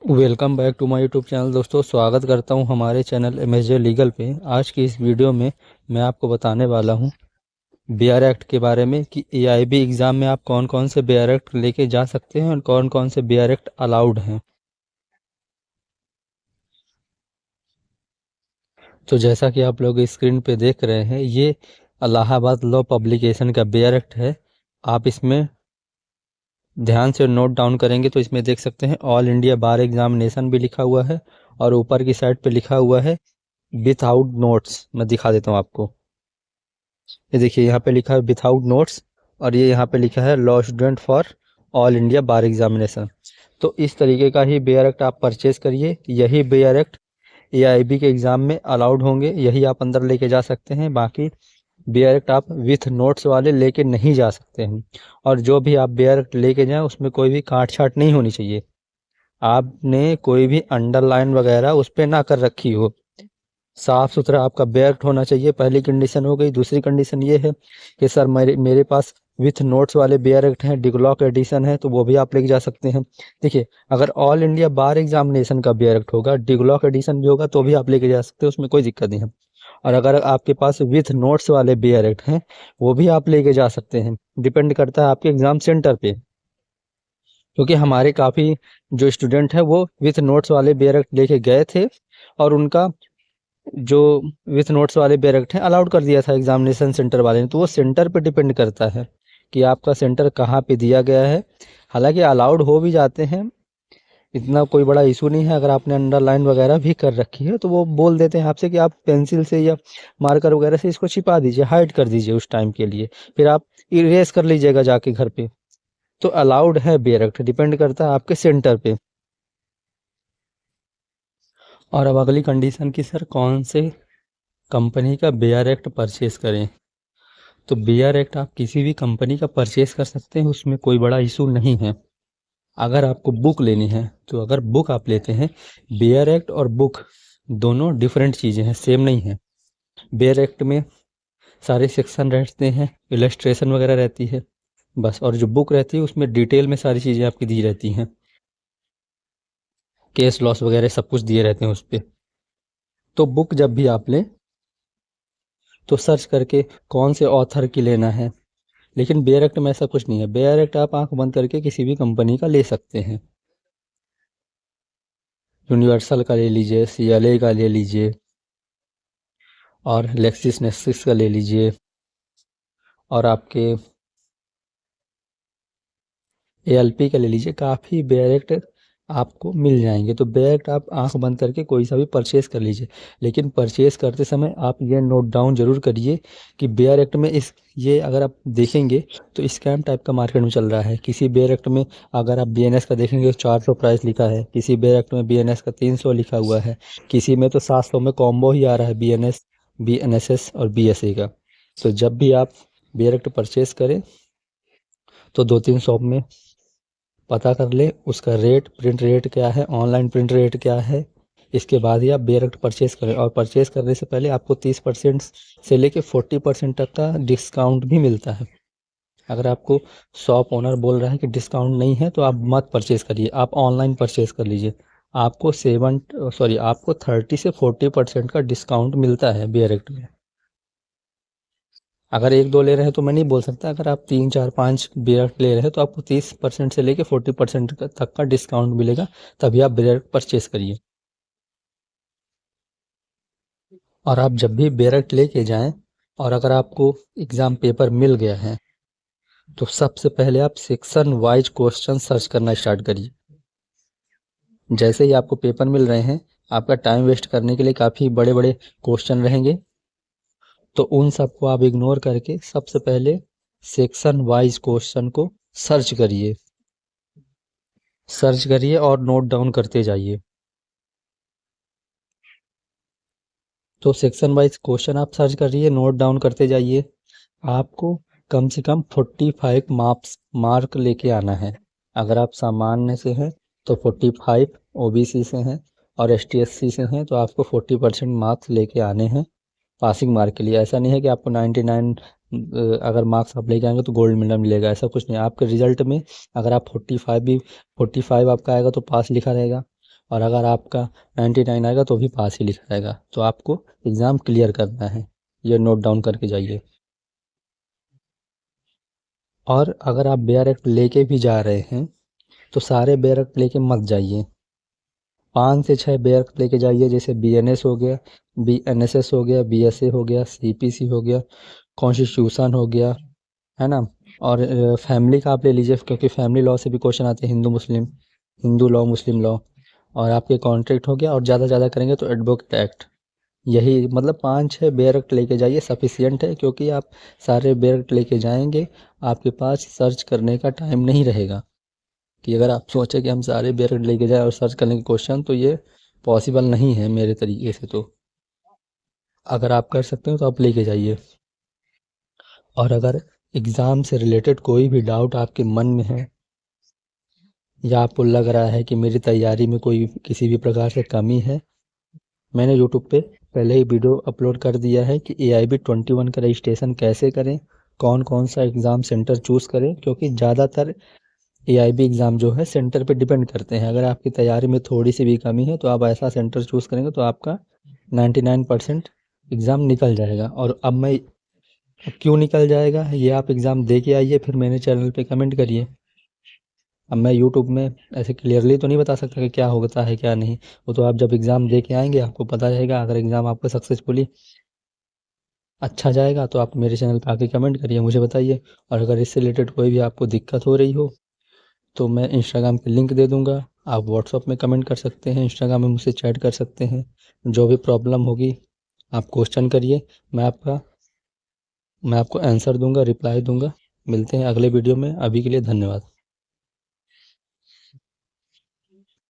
Welcome back to my YouTube channel. दोस्तों, स्वागत करता हूं हमारे चैनल एमएसजे लीगल पे। आज की इस वीडियो में मैं आपको बताने वाला हूं बीआर एक्ट के बारे में कि एआईबी एग्ज़ाम में आप कौन कौन से बीआर एक्ट लेके जा सकते हैं और कौन कौन से बीआर एक्ट अलाउड हैं। तो जैसा कि आप लोग स्क्रीन पे देख रहे हैं, ये इलाहाबाद लॉ पब्लिकेशन का बीआर एक्ट है। आप इसमें ध्यान से नोट डाउन करेंगे तो इसमें देख सकते हैं ऑल इंडिया बार एग्जामिनेशन भी लिखा हुआ है और ऊपर की साइड पे लिखा हुआ है विथआउट नोट्स। मैं दिखा देता हूँ आपको। ये देखिए, यहाँ पे लिखा है विथआउट नोट्स और ये यहाँ पे लिखा है law student for all India bar examination. तो इस तरीके का ही बेयर एक्ट आप परचेज करिए। यही बेयर एक्ट एआईबी के एग्ज़ाम में अलाउड होंगे, यही आप अंदर लेके जा सकते हैं। बाकी बेयर एक्ट आप विथ नोट्स वाले लेके नहीं जा सकते हैं। और जो भी आप बेयर एक्ट लेके जाएं उसमें कोई भी काट छाट नहीं होनी चाहिए। आपने कोई भी अंडरलाइन वगैरह उस पर ना कर रखी हो। साफ सुथरा आपका बैग होना चाहिए, पहली कंडीशन हो गई। दूसरी कंडीशन ये है कि सर मेरे मेरे पास विथ नोट्स वाले बेयर एक्ट हैं, डिगलॉक एडिशन है, तो वो भी आप लेके जा सकते हैं। देखिए, अगर ऑल इंडिया बार एग्जामिनेशन का बेयर एक्ट होगा, डिगलॉक एडिशन भी होगा, तो भी आप लेके जा सकते हैं, उसमें कोई दिक्कत नहीं है। और अगर आपके पास विथ नोट्स वाले बेयर एक्ट हैं, वो भी आप लेके जा सकते हैं। डिपेंड करता है आपके एग्जाम सेंटर पे, क्योंकि हमारे काफ़ी जो स्टूडेंट हैं वो विथ नोट्स वाले बेयर एक्ट लेके गए थे और उनका जो विथ नोट्स वाले बेयर हैं अलाउड कर दिया था एग्जामिनेशन सेंटर वाले ने। तो वो सेंटर पे डिपेंड करता है कि आपका सेंटर कहाँ पे दिया गया है। हालांकि अलाउड हो भी जाते हैं, इतना कोई बड़ा इशू नहीं है। अगर आपने अंडरलाइन वगैरह भी कर रखी है तो वो बोल देते हैं आपसे कि आप पेंसिल से या मार्कर वगैरह से इसको छिपा दीजिए, हाइड कर दीजिए उस टाइम के लिए, फिर आप इरेज कर लीजिएगा जाके घर पे। तो अलाउड है बेयर एक्ट, डिपेंड करता है आपके सेंटर पे। और अब अगली कंडीशन की, सर कौन से कंपनी का बेयर एक्ट परचेज करें। तो बीआर एक्ट आप किसी भी कंपनी का परचेज कर सकते हैं, उसमें कोई बड़ा इशू नहीं है। अगर आपको बुक लेनी है तो अगर बुक आप लेते हैं, बीआर एक्ट और बुक दोनों डिफरेंट चीज़ें हैं, सेम नहीं है। बीआर एक्ट में सारे सेक्शन रहते हैं, इलस्ट्रेशन वगैरह रहती है बस, और जो बुक रहती है उसमें डिटेल में सारी चीज़ें आपकी दी रहती हैं, केस लॉस वगैरह सब कुछ दिए रहते हैं उस पर। तो बुक जब भी आप लें तो सर्च करके कौन से ऑथर की लेना है। लेकिन बेयर एक्ट में ऐसा कुछ नहीं है। बेयर एक्ट आप आंख बंद करके किसी भी कंपनी का ले सकते हैं। यूनिवर्सल का ले लीजिए, सीएलए का ले लीजिए और लेक्सिस नेक्सिस का ले लीजिए और आपके एएलपी का ले लीजिए। काफ़ी बेयर एक्ट आपको मिल जाएंगे। तो बेयर एक्ट आप आंख बंद करके कोई सा भी परचेज़ कर लीजिए। लेकिन परचेज़ करते समय आप ये नोट डाउन ज़रूर करिए कि बेयर एक्ट में ये अगर आप देखेंगे तो स्कैम टाइप का मार्केट में चल रहा है। किसी बेयर एक्ट में अगर आप बीएनएस का देखेंगे तो 400 प्राइस लिखा है, किसी बेयर एक्ट में बीएनएस का 300 लिखा हुआ है, किसी में तो 700 में कॉम्बो ही आ रहा है बीएनएस, बीएनएसएस और बीएसए का। तो जब भी आप बेयर एक्ट परचेज़ करें तो 2-3 शॉप में पता कर ले उसका रेट, प्रिंट रेट क्या है, ऑनलाइन प्रिंट रेट क्या है। इसके बाद ही आप बेयर एक्ट परचेज़ करें। और परचेज़ करने से पहले आपको 30% से लेके 40% तक का डिस्काउंट भी मिलता है। अगर आपको शॉप ओनर बोल रहा है कि डिस्काउंट नहीं है तो आप मत परचेज़ करिए, आप ऑनलाइन परचेज़ कर लीजिए। आपको 30 से 40% का डिस्काउंट मिलता है बेयर एक्ट में। अगर 1-2 ले रहे हैं तो मैं नहीं बोल सकता, अगर आप 3-4-5 बियर ले रहे हैं तो आपको 30% से लेके 40% तक का डिस्काउंट मिलेगा, तभी आप बियर परचेज करिए। और आप जब भी बियर लेके जाएं और अगर आपको एग्ज़ाम पेपर मिल गया है तो सबसे पहले आप सेक्शन वाइज क्वेश्चन सर्च करना स्टार्ट करिए। जैसे ही आपको पेपर मिल रहे हैं, आपका टाइम वेस्ट करने के लिए काफ़ी बड़े बड़े क्वेश्चन रहेंगे, तो उन सबको आप इग्नोर करके सबसे पहले सेक्शन वाइज क्वेश्चन को सर्च करिए। और नोट डाउन करते जाइए। तो सेक्शन वाइज क्वेश्चन आप सर्च करिए, नोट डाउन करते जाइए। आपको कम से कम 45 मार्क लेके आना है। अगर आप सामान्य से हैं तो 45, ओबीसी से हैं और एसटी एससी से हैं तो आपको 40% मार्क्स लेके आने हैं पासिंग मार्क के लिए। ऐसा नहीं है कि आपको 99 अगर मार्क्स आप लेके आएंगे तो गोल्ड मेडल मिलेगा, ऐसा कुछ नहीं। आपके रिजल्ट में अगर आप 45 आपका आएगा तो पास लिखा रहेगा, और अगर आपका 99 आएगा तो भी पास ही लिखा जाएगा। तो आपको एग्ज़ाम क्लियर करना है, ये नोट डाउन करके जाइए। और अगर आप बेयर एक्ट लेके भी जा रहे हैं तो सारे बेयर एक्ट लेके मत जाइए, 5 से 6 बेयर एक्ट लेके जाइए। जैसे BNS हो गया, BNSS हो गया, BSA हो गया, CPC हो गया, कॉन्स्टिट्यूशन हो गया, है ना। और फैमिली का आप ले लीजिए, क्योंकि फैमिली लॉ से भी क्वेश्चन आते हैं, हिंदू मुस्लिम, हिंदू लॉ मुस्लिम लॉ। और आपके कॉन्ट्रैक्ट हो गया, और ज़्यादा ज़्यादा करेंगे तो एडवोकेट एक्ट। यही मतलब 5-6 बेयर लेके जाइए, सफिशियंट है। क्योंकि आप सारे बेयर लेके जाएंगे, आपके पास सर्च करने का टाइम नहीं रहेगा। कि अगर आप सोचें कि हम सारे बेयर लेके जाए और सर्च करेंगे क्वेश्चन, तो ये पॉसिबल नहीं है मेरे तरीके से। तो अगर आप कर सकते हो तो आप लेके जाइए। और अगर एग्ज़ाम से रिलेटेड कोई भी डाउट आपके मन में है, या आपको लग रहा है कि मेरी तैयारी में कोई किसी भी प्रकार से कमी है, मैंने यूट्यूब पे पहले ही वीडियो अपलोड कर दिया है कि AIB 21 का रजिस्ट्रेशन कैसे करें, कौन कौन सा एग्ज़ाम सेंटर चूज़ करें। क्योंकि ज़्यादातर AIB एग्ज़ाम जो है सेंटर पे डिपेंड करते हैं। अगर आपकी तैयारी में थोड़ी सी भी कमी है तो आप ऐसा सेंटर चूज़ करेंगे तो आपका 99% एग्ज़ाम निकल जाएगा। और अब क्यों निकल जाएगा ये आप एग्ज़ाम दे के आइए, फिर मेरे चैनल पे कमेंट करिए। अब मैं यूट्यूब में ऐसे क्लियरली तो नहीं बता सकता कि क्या होता है क्या नहीं। वो तो आप जब एग्ज़ाम दे के आएंगे आपको पता रहेगा। अगर एग्ज़ाम आपका सक्सेसफुली अच्छा जाएगा तो आप मेरे चैनल पे आके कमेंट करिए, मुझे बताइए। और अगर इससे रिलेटेड कोई भी आपको दिक्कत हो रही हो तो मैं इंस्टाग्राम की लिंक दे दूँगा, आप व्हाट्सअप में कमेंट कर सकते हैं, इंस्टाग्राम में मुझसे चैट कर सकते हैं। जो भी प्रॉब्लम होगी आप क्वेश्चन करिए, मैं आपका मैं आपको आंसर दूँगा, रिप्लाई दूँगा। मिलते हैं अगले वीडियो में, अभी के लिए धन्यवाद।